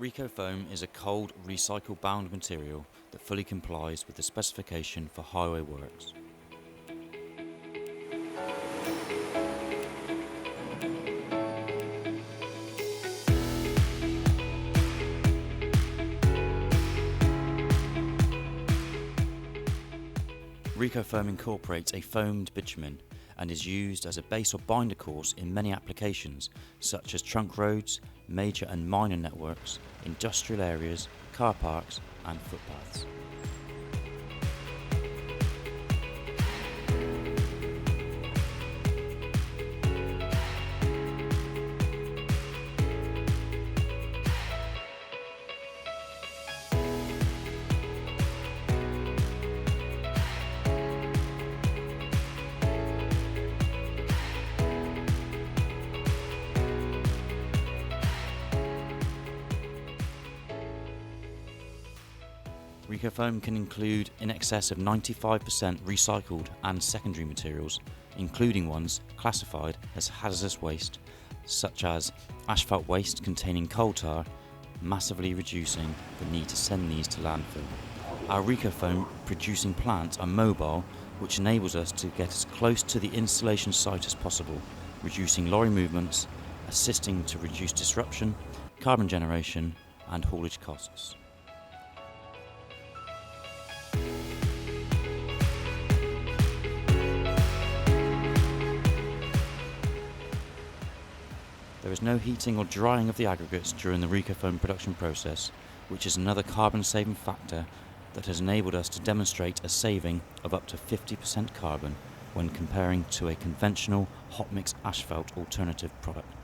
Recofoam is a cold, recycle-bound material that fully complies with the specification for highway works. Recofoam incorporates a foamed bitumen and is used as a base or binder course in many applications such as trunk roads, major and minor networks, industrial areas, car parks and footpaths. Recofoam can include in excess of 95% recycled and secondary materials, including ones classified as hazardous waste, such as asphalt waste containing coal tar, massively reducing the need to send these to landfill. Our Recofoam producing plants are mobile, which enables us to get as close to the installation site as possible, reducing lorry movements, assisting to reduce disruption, carbon generation and haulage costs. There is no heating or drying of the aggregates during the Recofoam production process, which is another carbon saving factor that has enabled us to demonstrate a saving of up to 50% carbon when comparing to a conventional hot mix asphalt alternative product.